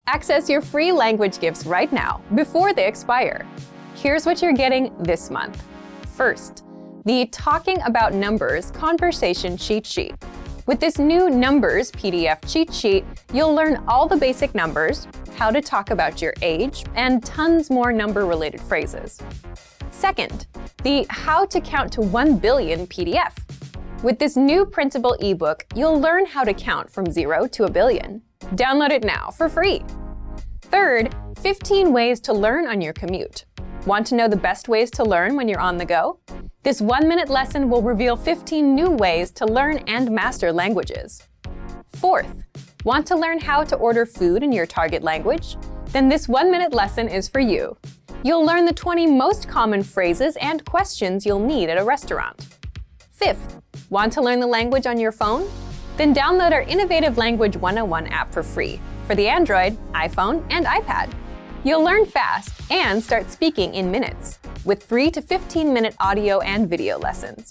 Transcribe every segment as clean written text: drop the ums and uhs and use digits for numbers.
Access your free language gifts right now, before they expire. Here's what you're getting this month. First, the Talking About Numbers Conversation Cheat Sheet. With this new Numbers PDF cheat sheet, you'll learn all the basic numbers, how to talk about your age, and tons more number-related phrases. Second, the How to Count to 1 Billion PDF. With this new printable ebook, you'll learn how to count from 0 to a billion. Download it now for free. Third, 15 ways to learn on your commute. Want to know the best ways to learn when you're on the go? This 1-minute lesson will reveal 15 new ways to learn and master languages. Fourth, want to learn how to order food in your target language? Then this 1-minute lesson is for you. You'll learn the 20 most common phrases and questions you'll need at a restaurant. Fifth, want to learn the language on your phone? Then download our Innovative Language 101 app for free for the Android, iPhone, and iPad. You'll learn fast and start speaking in minutes with 3 to 15-minute audio and video lessons.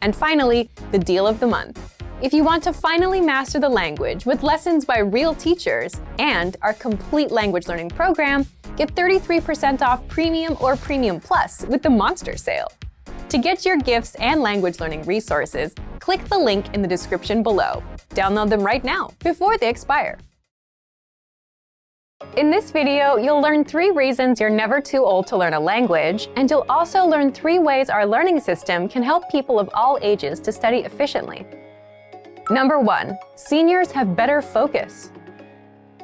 And finally, the deal of the month. If you want to finally master the language with lessons by real teachers and our complete language learning program, get 33% off Premium or Premium Plus with the Monster Sale. To get your gifts and language learning resources, click the link in the description below. Download them right now, before they expire. In this video, you'll learn 3 reasons you're never too old to learn a language, and you'll also learn 3 ways our learning system can help people of all ages to study efficiently. Number 1, seniors have better focus.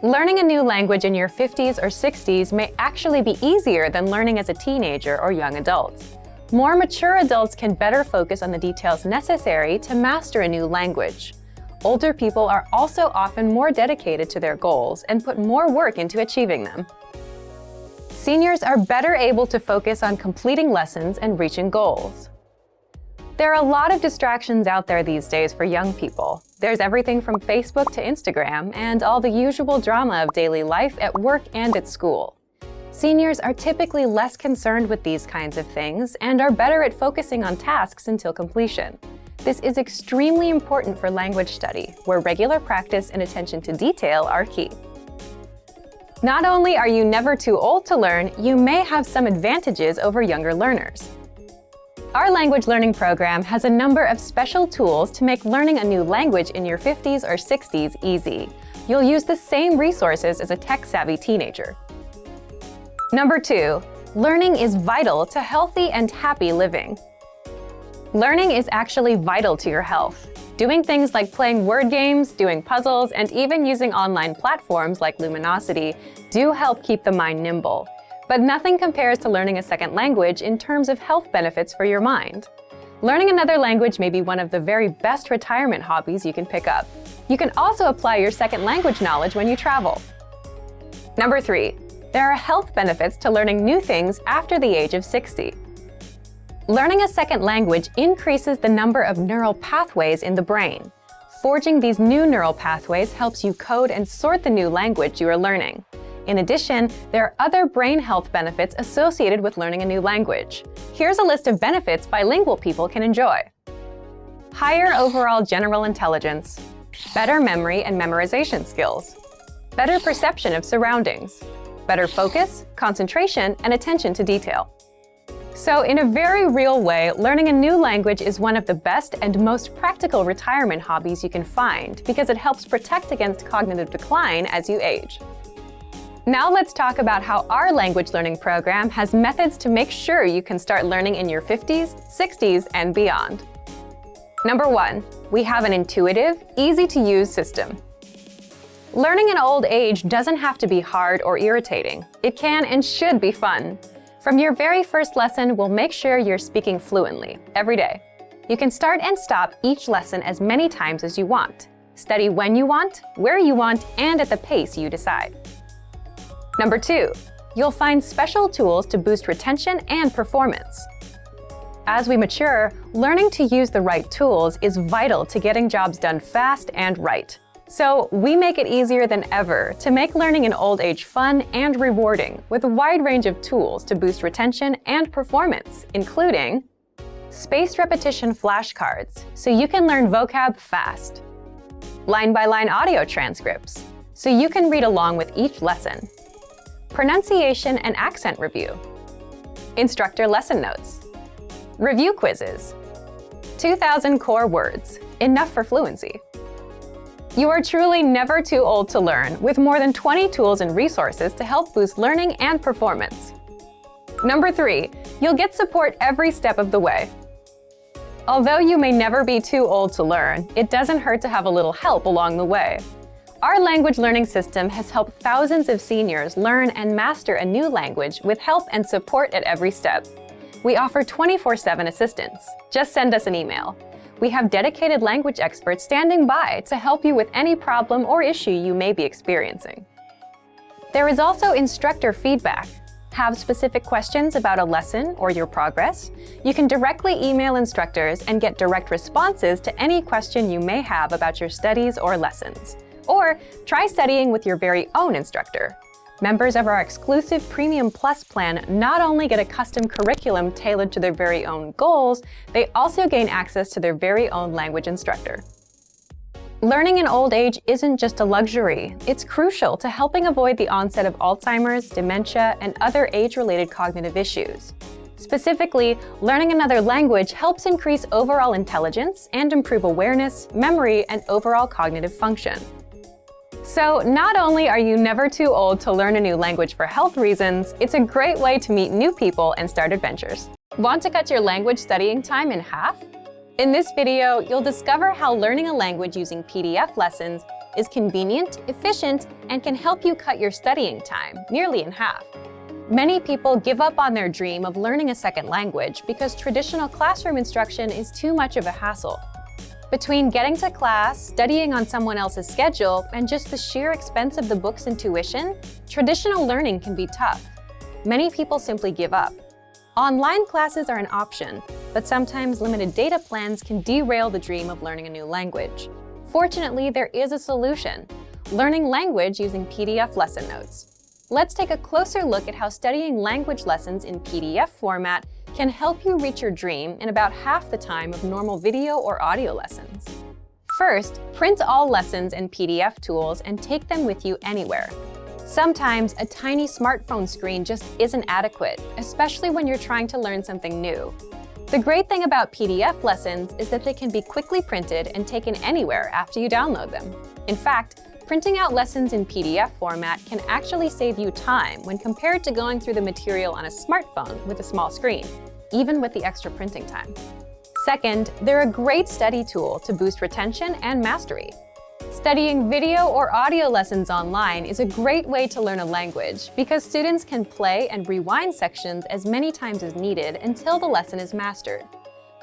Learning a new language in your 50s or 60s may actually be easier than learning as a teenager or young adult. More mature adults can better focus on the details necessary to master a new language. Older people are also often more dedicated to their goals and put more work into achieving them. Seniors are better able to focus on completing lessons and reaching goals. There are a lot of distractions out there these days for young people. There's everything from Facebook to Instagram and all the usual drama of daily life at work and at school. Seniors are typically less concerned with these kinds of things and are better at focusing on tasks until completion. This is extremely important for language study, where regular practice and attention to detail are key. Not only are you never too old to learn, you may have some advantages over younger learners. Our language learning program has a number of special tools to make learning a new language in your 50s or 60s easy. You'll use the same resources as a tech-savvy teenager. Number 2, learning is vital to healthy and happy living. Learning is actually vital to your health. Doing things like playing word games, doing puzzles, and even using online platforms like Luminosity do help keep the mind nimble. But nothing compares to learning a second language in terms of health benefits for your mind. Learning another language may be one of the very best retirement hobbies you can pick up. You can also apply your second language knowledge when you travel. Number 3, there are health benefits to learning new things after the age of 60. Learning a second language increases the number of neural pathways in the brain. Forging these new neural pathways helps you code and sort the new language you are learning. In addition, there are other brain health benefits associated with learning a new language. Here's a list of benefits bilingual people can enjoy. Higher overall general intelligence, better memory and memorization skills, better perception of surroundings, better focus, concentration, and attention to detail. So in a very real way, learning a new language is one of the best and most practical retirement hobbies you can find because it helps protect against cognitive decline as you age. Now let's talk about how our language learning program has methods to make sure you can start learning in your 50s, 60s, and beyond. Number 1, we have an intuitive, easy-to-use system. Learning in old age doesn't have to be hard or irritating. It can and should be fun. From your very first lesson, we'll make sure you're speaking fluently every day. You can start and stop each lesson as many times as you want. Study when you want, where you want, and at the pace you decide. Number 2, you'll find special tools to boost retention and performance. As we mature, learning to use the right tools is vital to getting jobs done fast and right. So we make it easier than ever to make learning in old age fun and rewarding with a wide range of tools to boost retention and performance, including spaced repetition flashcards, so you can learn vocab fast, line-by-line audio transcripts, so you can read along with each lesson. Pronunciation and accent review. Instructor lesson notes. Review quizzes. 2,000 core words, enough for fluency. You are truly never too old to learn, with more than 20 tools and resources to help boost learning and performance. Number 3, you'll get support every step of the way. Although you may never be too old to learn, it doesn't hurt to have a little help along the way. Our language learning system has helped thousands of seniors learn and master a new language with help and support at every step. We offer 24/7 assistance. Just send us an email. We have dedicated language experts standing by to help you with any problem or issue you may be experiencing. There is also instructor feedback. Have specific questions about a lesson or your progress? You can directly email instructors and get direct responses to any question you may have about your studies or lessons. Or try studying with your very own instructor. Members of our exclusive Premium Plus plan not only get a custom curriculum tailored to their very own goals, they also gain access to their very own language instructor. Learning in old age isn't just a luxury. It's crucial to helping avoid the onset of Alzheimer's, dementia, and other age-related cognitive issues. Specifically, learning another language helps increase overall intelligence and improve awareness, memory, and overall cognitive function. So not only are you never too old to learn a new language for health reasons, it's a great way to meet new people and start adventures. Want to cut your language studying time in half? In this video, you'll discover how learning a language using PDF lessons is convenient, efficient, and can help you cut your studying time nearly in half. Many people give up on their dream of learning a second language because traditional classroom instruction is too much of a hassle. Between getting to class, studying on someone else's schedule, and just the sheer expense of the books and tuition, traditional learning can be tough. Many people simply give up. Online classes are an option, but sometimes limited data plans can derail the dream of learning a new language. Fortunately, there is a solution: learning language using PDF lesson notes. Let's take a closer look at how studying language lessons in PDF format can help you reach your dream in about half the time of normal video or audio lessons. First, print all lessons and PDF tools and take them with you anywhere. Sometimes a tiny smartphone screen just isn't adequate, especially when you're trying to learn something new. The great thing about PDF lessons is that they can be quickly printed and taken anywhere after you download them. In fact, printing out lessons in PDF format can actually save you time when compared to going through the material on a smartphone with a small screen, even with the extra printing time. Second, they're a great study tool to boost retention and mastery. Studying video or audio lessons online is a great way to learn a language because students can play and rewind sections as many times as needed until the lesson is mastered.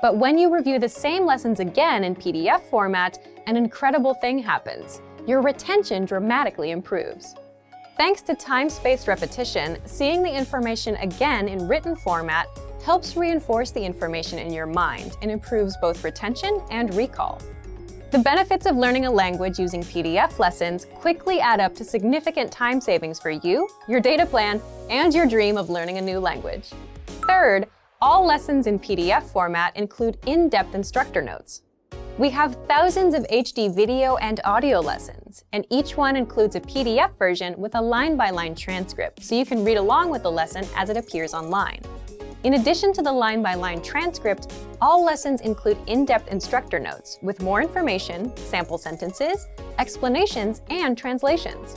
But when you review the same lessons again in PDF format, an incredible thing happens. Your retention dramatically improves. Thanks to time-spaced repetition, seeing the information again in written format helps reinforce the information in your mind and improves both retention and recall. The benefits of learning a language using PDF lessons quickly add up to significant time savings for you, your data plan, and your dream of learning a new language. Third, all lessons in PDF format include in-depth instructor notes. We have thousands of HD video and audio lessons, and each one includes a PDF version with a line-by-line transcript, so you can read along with the lesson as it appears online. In addition to the line-by-line transcript, all lessons include in-depth instructor notes with more information, sample sentences, explanations, and translations.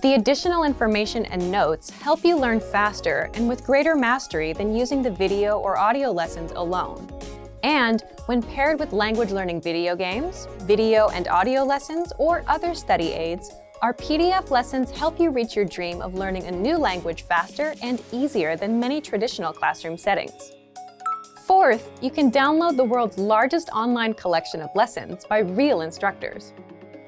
The additional information and notes help you learn faster and with greater mastery than using the video or audio lessons alone. And when paired with language learning video games, video and audio lessons, or other study aids, our PDF lessons help you reach your dream of learning a new language faster and easier than many traditional classroom settings. Fourth, you can download the world's largest online collection of lessons by real instructors.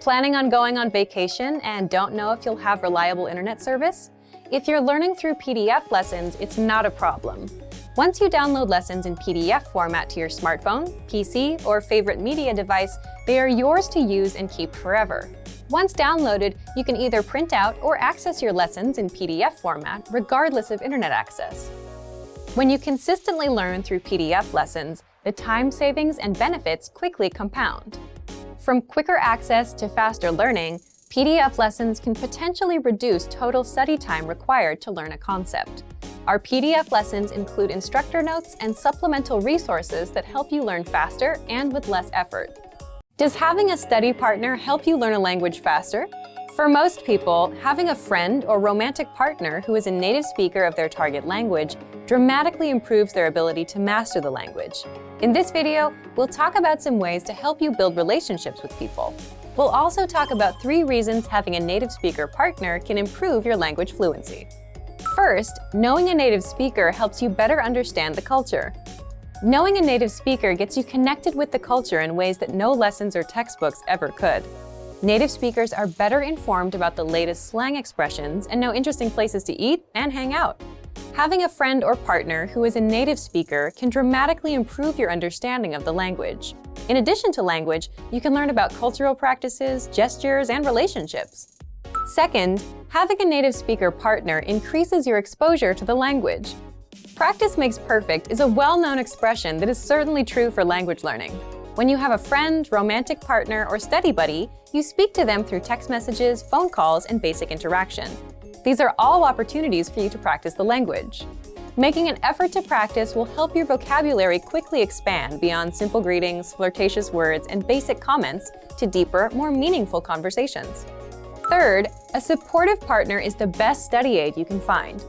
Planning on going on vacation and don't know if you'll have reliable internet service? If you're learning through PDF lessons, it's not a problem. Once you download lessons in PDF format to your smartphone, PC, or favorite media device, they are yours to use and keep forever. Once downloaded, you can either print out or access your lessons in PDF format regardless of internet access. When you consistently learn through PDF lessons, the time savings and benefits quickly compound. From quicker access to faster learning, PDF lessons can potentially reduce total study time required to learn a concept. Our PDF lessons include instructor notes and supplemental resources that help you learn faster and with less effort. Does having a study partner help you learn a language faster? For most people, having a friend or romantic partner who is a native speaker of their target language dramatically improves their ability to master the language. In this video, we'll talk about some ways to help you build relationships with people. We'll also talk about 3 reasons having a native speaker partner can improve your language fluency. First, knowing a native speaker helps you better understand the culture. Knowing a native speaker gets you connected with the culture in ways that no lessons or textbooks ever could. Native speakers are better informed about the latest slang expressions and know interesting places to eat and hang out. Having a friend or partner who is a native speaker can dramatically improve your understanding of the language. In addition to language, you can learn about cultural practices, gestures, and relationships. Second, having a native speaker partner increases your exposure to the language. Practice makes perfect is a well-known expression that is certainly true for language learning. When you have a friend, romantic partner, or study buddy, you speak to them through text messages, phone calls, and basic interaction. These are all opportunities for you to practice the language. Making an effort to practice will help your vocabulary quickly expand beyond simple greetings, flirtatious words, and basic comments to deeper, more meaningful conversations. Third, a supportive partner is the best study aid you can find.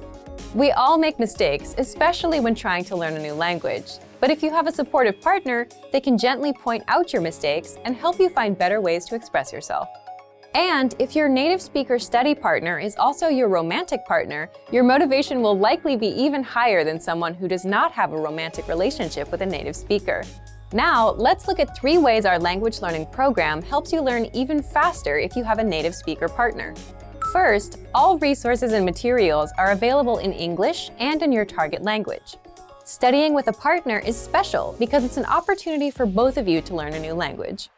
We all make mistakes, especially when trying to learn a new language. But if you have a supportive partner, they can gently point out your mistakes and help you find better ways to express yourself. And if your native speaker study partner is also your romantic partner, your motivation will likely be even higher than someone who does not have a romantic relationship with a native speaker. Now, let's look at 3 ways our language learning program helps you learn even faster if you have a native speaker partner. First, all resources and materials are available in English and in your target language. Studying with a partner is special because it's an opportunity for both of you to learn a new language.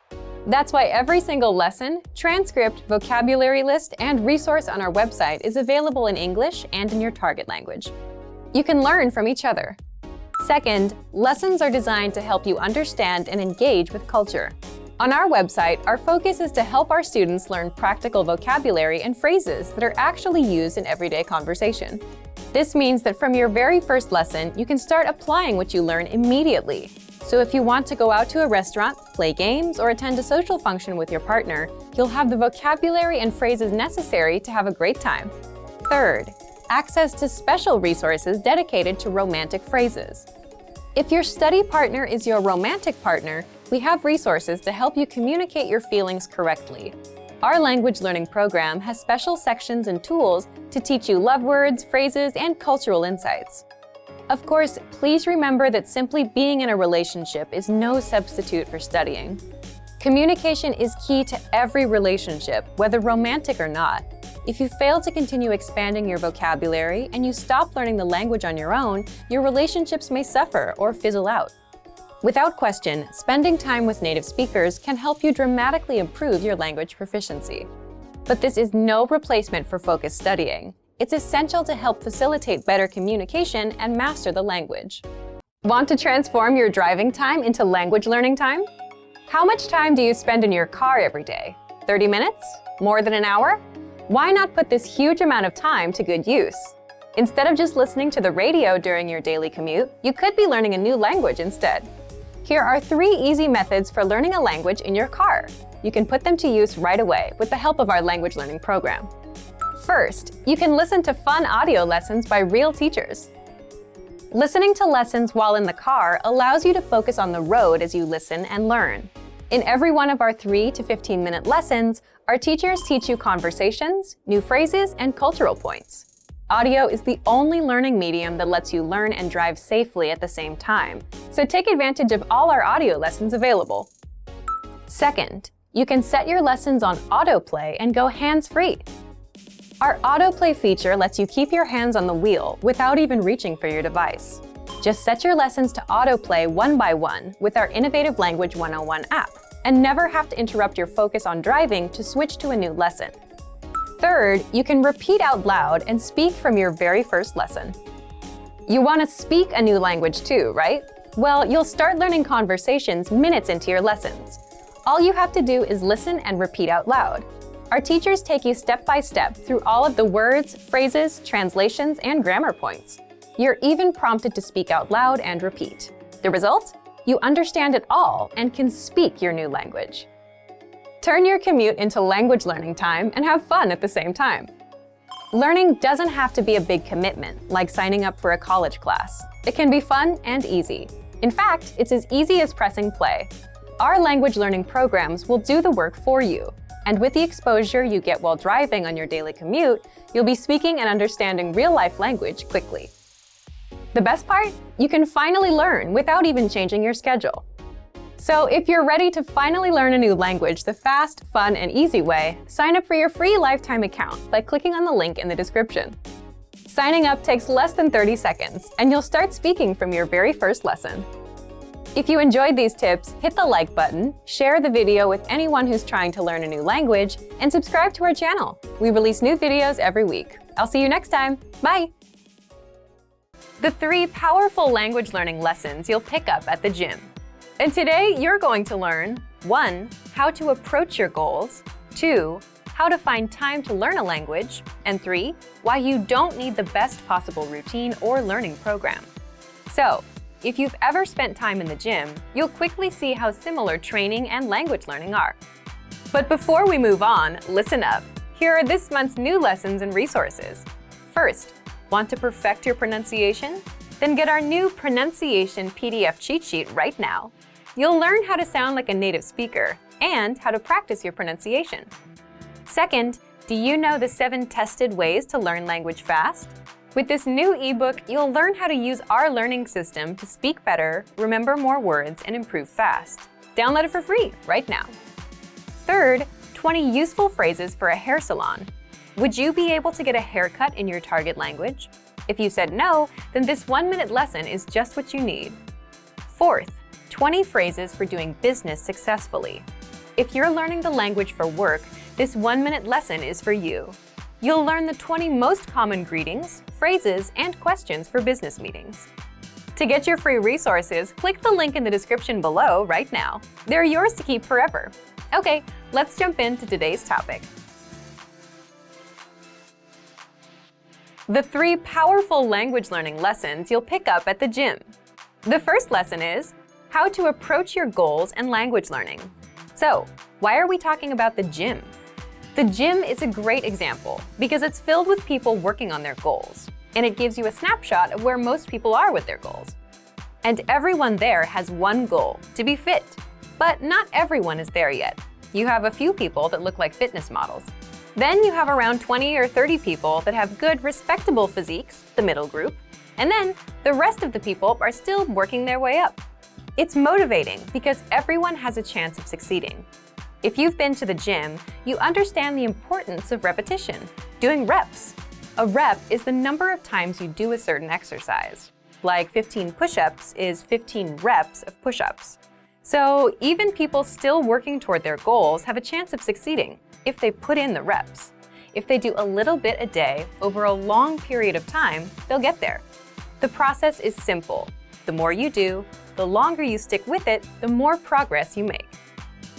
That's why every single lesson, transcript, vocabulary list, and resource on our website is available in English and in your target language. You can learn from each other. Second, lessons are designed to help you understand and engage with culture. On our website, our focus is to help our students learn practical vocabulary and phrases that are actually used in everyday conversation. This means that from your very first lesson, you can start applying what you learn immediately. So if you want to go out to a restaurant, play games, or attend a social function with your partner, you'll have the vocabulary and phrases necessary to have a great time. Third, access to special resources dedicated to romantic phrases. If your study partner is your romantic partner, we have resources to help you communicate your feelings correctly. Our language learning program has special sections and tools to teach you love words, phrases, and cultural insights. Of course, please remember that simply being in a relationship is no substitute for studying. Communication is key to every relationship, whether romantic or not. If you fail to continue expanding your vocabulary and you stop learning the language on your own, your relationships may suffer or fizzle out. Without question, spending time with native speakers can help you dramatically improve your language proficiency. But this is no replacement for focused studying. It's essential to help facilitate better communication and master the language. Want to transform your driving time into language learning time? How much time do you spend in your car every day? 30 minutes? More than an hour? Why not put this huge amount of time to good use? Instead of just listening to the radio during your daily commute, you could be learning a new language instead. Here are 3 easy methods for learning a language in your car. You can put them to use right away with the help of our language learning program. First, you can listen to fun audio lessons by real teachers. Listening to lessons while in the car allows you to focus on the road as you listen and learn. In every one of our 3 to 15-minute lessons, our teachers teach you conversations, new phrases, and cultural points. Audio is the only learning medium that lets you learn and drive safely at the same time, so take advantage of all our audio lessons available. Second, you can set your lessons on Autoplay and go hands-free. Our Autoplay feature lets you keep your hands on the wheel without even reaching for your device. Just set your lessons to Autoplay one by one with our Innovative Language 101 app, and never have to interrupt your focus on driving to switch to a new lesson. Third, you can repeat out loud and speak from your very first lesson. You want to speak a new language too, right? Well, you'll start learning conversations minutes into your lessons. All you have to do is listen and repeat out loud. Our teachers take you step by step through all of the words, phrases, translations, and grammar points. You're even prompted to speak out loud and repeat. The result? You understand it all and can speak your new language. Turn your commute into language learning time and have fun at the same time. Learning doesn't have to be a big commitment, like signing up for a college class. It can be fun and easy. In fact, it's as easy as pressing play. Our language learning programs will do the work for you. And with the exposure you get while driving on your daily commute, you'll be speaking and understanding real-life language quickly. The best part? You can finally learn without even changing your schedule. So if you're ready to finally learn a new language the fast, fun, and easy way, sign up for your free lifetime account by clicking on the link in the description. Signing up takes less than 30 seconds, and you'll start speaking from your very first lesson. If you enjoyed these tips, hit the like button, share the video with anyone who's trying to learn a new language, and subscribe to our channel. We release new videos every week. I'll see you next time. Bye! The 3 powerful language learning lessons you'll pick up at the gym. And today, you're going to learn 1. How to approach your goals, 2. How to find time to learn a language, and 3. Why you don't need the best possible routine or learning program. So, if you've ever spent time in the gym, you'll quickly see how similar training and language learning are. But before we move on, listen up. Here are this month's new lessons and resources. First, want to perfect your pronunciation? Then get our new pronunciation PDF cheat sheet right now. You'll learn how to sound like a native speaker and how to practice your pronunciation. Second, do you know the 7 tested ways to learn language fast? With this new ebook, you'll learn how to use our learning system to speak better, remember more words, and improve fast. Download it for free right now. Third, 20 useful phrases for a hair salon. Would you be able to get a haircut in your target language? If you said no, then this 1-minute lesson is just what you need. Fourth, 20 phrases for doing business successfully. If you're learning the language for work, this 1-minute lesson is for you. You'll learn the 20 most common greetings, phrases, and questions for business meetings. To get your free resources, click the link in the description below right now. They're yours to keep forever. Okay, let's jump into today's topic. The 3 powerful language learning lessons you'll pick up at the gym. The first lesson is how to approach your goals and language learning. So, why are we talking about the gym? The gym is a great example because it's filled with people working on their goals, and it gives you a snapshot of where most people are with their goals. And everyone there has one goal, to be fit. But not everyone is there yet. You have a few people that look like fitness models. Then you have around 20 or 30 people that have good, respectable physiques, the middle group. And then the rest of the people are still working their way up. It's motivating because everyone has a chance of succeeding. If you've been to the gym, you understand the importance of repetition, doing reps. A rep is the number of times you do a certain exercise. Like 15 push-ups is 15 reps of push-ups. So even people still working toward their goals have a chance of succeeding if they put in the reps. If they do a little bit a day over a long period of time, they'll get there. The process is simple. The more you do, the longer you stick with it, the more progress you make.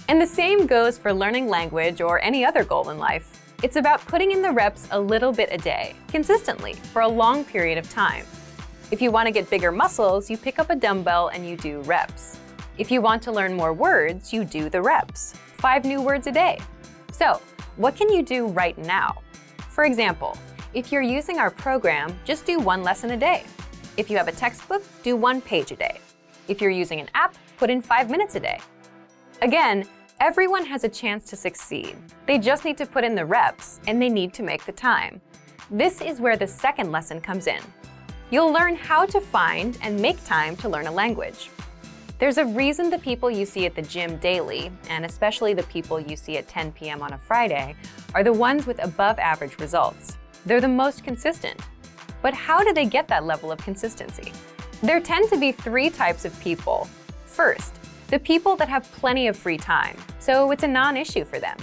And the same goes for learning language or any other goal in life. It's about putting in the reps a little bit a day, consistently, for a long period of time. If you want to get bigger muscles, you pick up a dumbbell and you do reps. If you want to learn more words, you do the reps, 5 new words a day. So, what can you do right now? For example, if you're using our program, just do 1 lesson a day. If you have a textbook, do 1 page a day. If you're using an app, put in 5 minutes a day. Again, everyone has a chance to succeed. They just need to put in the reps, and they need to make the time. This is where the second lesson comes in. You'll learn how to find and make time to learn a language. There's a reason the people you see at the gym daily, and especially the people you see at 10 p.m. on a Friday, are the ones with above-average results. They're the most consistent. But how do they get that level of consistency? There tend to be 3 types of people. First, the people that have plenty of free time, so it's a non-issue for them.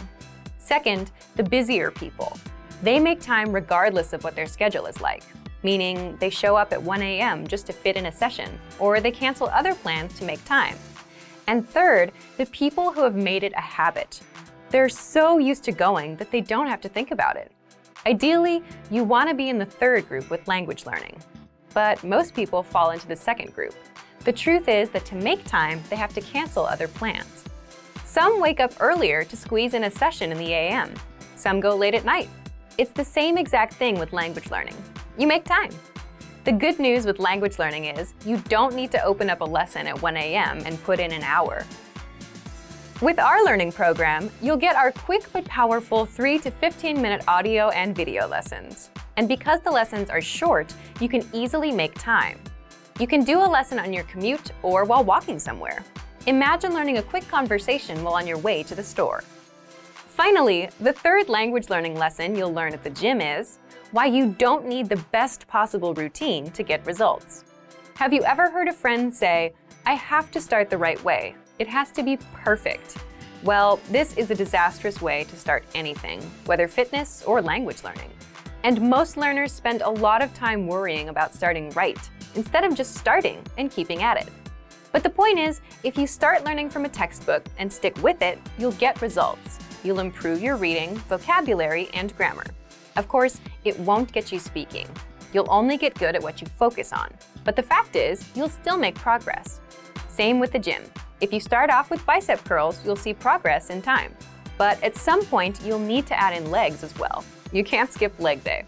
Second, the busier people. They make time regardless of what their schedule is like, meaning they show up at 1 a.m. just to fit in a session, or they cancel other plans to make time. And third, the people who have made it a habit. They're so used to going that they don't have to think about it. Ideally, you want to be in the third group with language learning. But most people fall into the second group. The truth is that to make time, they have to cancel other plans. Some wake up earlier to squeeze in a session in the AM. Some go late at night. It's the same exact thing with language learning. You make time. The good news with language learning is you don't need to open up a lesson at 1 AM and put in an hour. With our learning program, you'll get our quick but powerful 3 to 15-minute audio and video lessons. And because the lessons are short, you can easily make time. You can do a lesson on your commute or while walking somewhere. Imagine learning a quick conversation while on your way to the store. Finally, the third language learning lesson you'll learn at the gym is why you don't need the best possible routine to get results. Have you ever heard a friend say, "I have to start the right way. It has to be perfect"? Well, this is a disastrous way to start anything, whether fitness or language learning. And most learners spend a lot of time worrying about starting right, instead of just starting and keeping at it. But the point is, if you start learning from a textbook and stick with it, you'll get results. You'll improve your reading, vocabulary, and grammar. Of course, it won't get you speaking. You'll only get good at what you focus on. But the fact is, you'll still make progress. Same with the gym. If you start off with bicep curls, you'll see progress in time. But at some point, you'll need to add in legs as well. You can't skip leg day.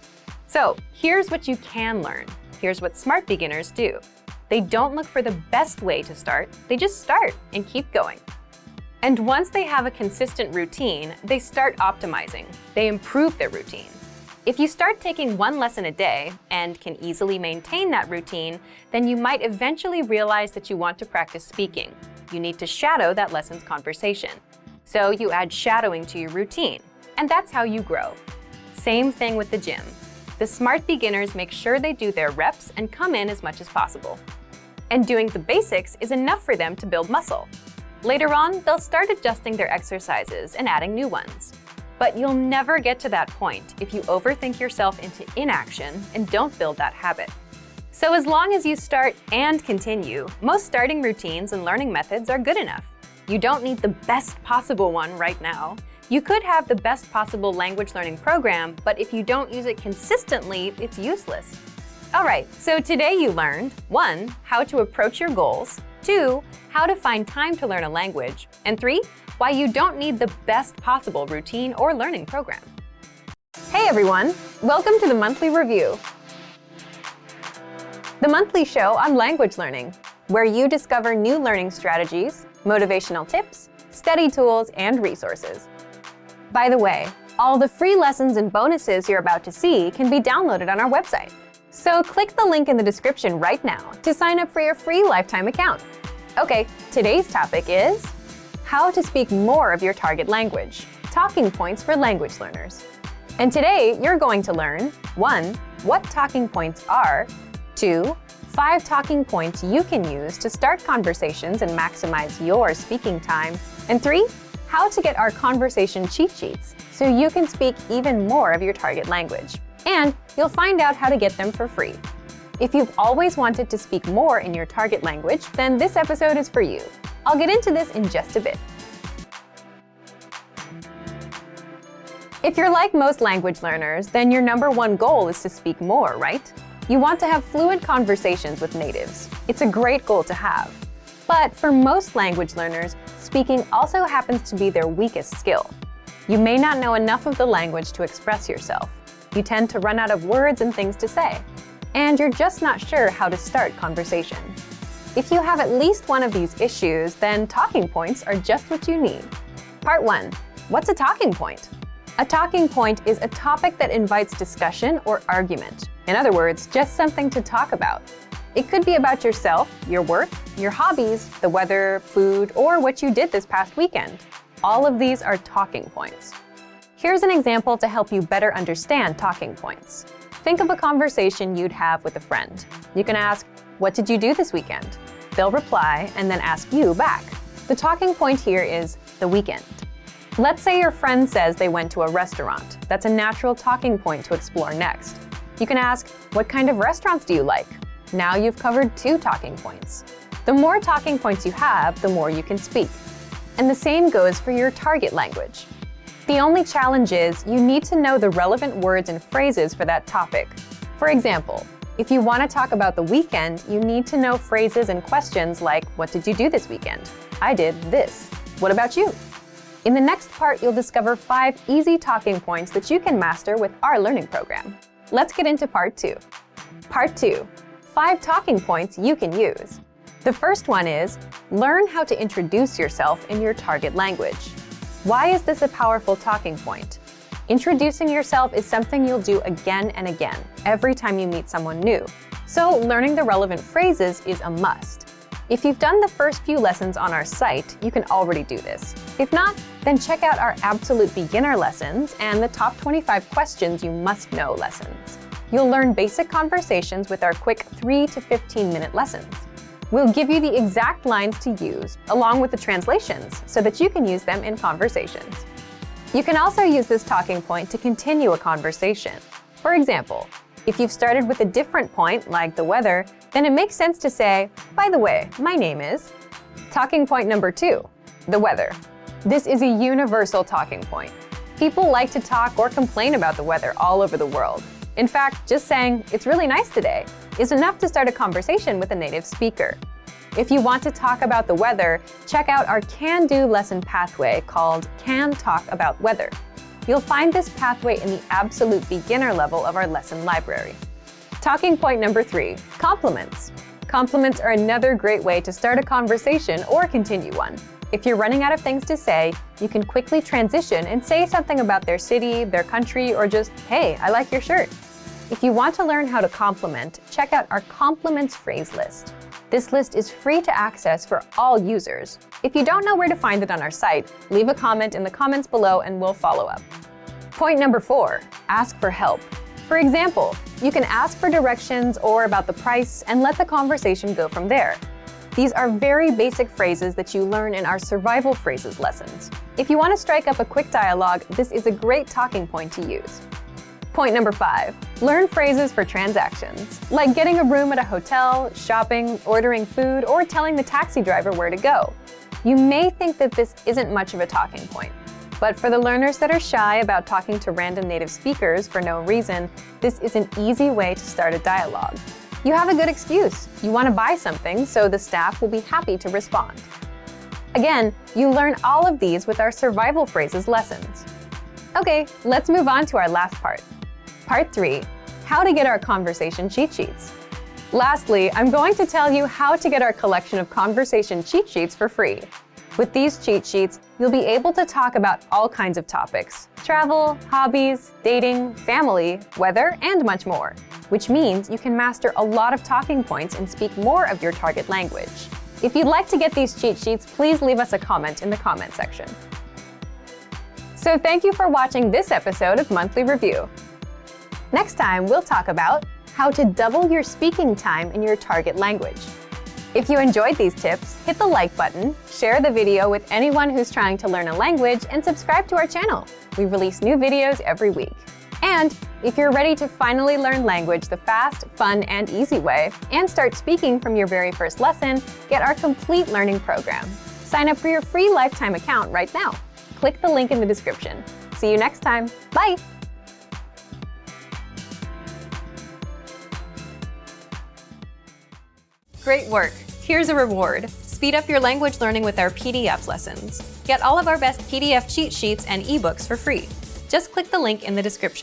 So here's what you can learn. Here's what smart beginners do. They don't look for the best way to start, they just start and keep going. And once they have a consistent routine, they start optimizing. They improve their routine. If you start taking one lesson a day and can easily maintain that routine, then you might eventually realize that you want to practice speaking. You need to shadow that lesson's conversation. So you add shadowing to your routine, and that's how you grow. Same thing with the gym. The smart beginners make sure they do their reps and come in as much as possible. And doing the basics is enough for them to build muscle. Later on, they'll start adjusting their exercises and adding new ones. But you'll never get to that point if you overthink yourself into inaction and don't build that habit. So as long as you start and continue, most starting routines and learning methods are good enough. You don't need the best possible one right now. You could have the best possible language learning program, but if you don't use it consistently, it's useless. All right, so today you learned 1. How to approach your goals, 2. How to find time to learn a language, and 3. Why you don't need the best possible routine or learning program. Hey everyone, welcome to the Monthly Review, the monthly show on language learning, where you discover new learning strategies, motivational tips, study tools, and resources. By the way, all the free lessons and bonuses you're about to see can be downloaded on our website. So click the link in the description right now to sign up for your free lifetime account. Okay, today's topic is how to speak more of your target language, talking points for language learners. And today you're going to learn 1. What talking points are, 2. 5 talking points you can use to start conversations and maximize your speaking time, and 3. How to get our conversation cheat sheets so you can speak even more of your target language. And you'll find out how to get them for free. If you've always wanted to speak more in your target language, then this episode is for you. I'll get into this in just a bit. If you're like most language learners, then your #1 goal is to speak more, right? You want to have fluent conversations with natives. It's a great goal to have. But for most language learners, speaking also happens to be their weakest skill. You may not know enough of the language to express yourself. You tend to run out of words and things to say. And you're just not sure how to start conversation. If you have at least one of these issues, then talking points are just what you need. Part 1. What's a talking point? A talking point is a topic that invites discussion or argument. In other words, just something to talk about. It could be about yourself, your work, your hobbies, the weather, food, or what you did this past weekend. All of these are talking points. Here's an example to help you better understand talking points. Think of a conversation you'd have with a friend. You can ask, "What did you do this weekend?" They'll reply and then ask you back. The talking point here is the weekend. Let's say your friend says they went to a restaurant. That's a natural talking point to explore next. You can ask, "What kind of restaurants do you like?" Now you've covered 2 talking points. The more talking points you have, the more you can speak. And the same goes for your target language. The only challenge is you need to know the relevant words and phrases for that topic. For example, if you want to talk about the weekend, you need to know phrases and questions like, "What did you do this weekend?" "I did this." "What about you?" In the next part, you'll discover 5 easy talking points that you can master with our learning program. Let's get into Part 2. Part 2. 5 talking points you can use. The first one is, learn how to introduce yourself in your target language. Why is this a powerful talking point? Introducing yourself is something you'll do again and again, every time you meet someone new. So learning the relevant phrases is a must. If you've done the first few lessons on our site, you can already do this. If not, then check out our Absolute Beginner lessons and the Top 25 Questions You Must Know lessons. You'll learn basic conversations with our quick 3 to 15-minute lessons. We'll give you the exact lines to use, along with the translations, so that you can use them in conversations. You can also use this talking point to continue a conversation. For example, if you've started with a different point, like the weather, then it makes sense to say, "By the way, my name is." Talking point number 2, the weather. This is a universal talking point. People like to talk or complain about the weather all over the world. In fact, just saying, "It's really nice today," is enough to start a conversation with a native speaker. If you want to talk about the weather, check out our can-do lesson pathway called Can Talk About Weather. You'll find this pathway in the absolute beginner level of our lesson library. Talking point number 3, compliments. Compliments are another great way to start a conversation or continue one. If you're running out of things to say, you can quickly transition and say something about their city, their country, or just, "Hey, I like your shirt." If you want to learn how to compliment, check out our compliments phrase list. This list is free to access for all users. If you don't know where to find it on our site, leave a comment in the comments below and we'll follow up. Point number 4, ask for help. For example, you can ask for directions or about the price and let the conversation go from there. These are very basic phrases that you learn in our survival phrases lessons. If you want to strike up a quick dialogue, this is a great talking point to use. Point number 5, learn phrases for transactions, like getting a room at a hotel, shopping, ordering food, or telling the taxi driver where to go. You may think that this isn't much of a talking point, but for the learners that are shy about talking to random native speakers for no reason, this is an easy way to start a dialogue. You have a good excuse. You want to buy something, so the staff will be happy to respond. Again, you learn all of these with our survival phrases lessons. Okay, let's move on to our last part. Part 3, how to get our conversation cheat sheets. Lastly, I'm going to tell you how to get our collection of conversation cheat sheets for free. With these cheat sheets, you'll be able to talk about all kinds of topics: travel, hobbies, dating, family, weather, and much more, which means you can master a lot of talking points and speak more of your target language. If you'd like to get these cheat sheets, please leave us a comment in the comment section. So thank you for watching this episode of Monthly Review. Next time, we'll talk about how to double your speaking time in your target language. If you enjoyed these tips, hit the like button, share the video with anyone who's trying to learn a language, and subscribe to our channel. We release new videos every week. And if you're ready to finally learn language the fast, fun, and easy way, and start speaking from your very first lesson, get our complete learning program. Sign up for your free lifetime account right now. Click the link in the description. See you next time. Bye! Great work! Here's a reward. Speed up your language learning with our PDF lessons. Get all of our best PDF cheat sheets and ebooks for free. Just click the link in the description.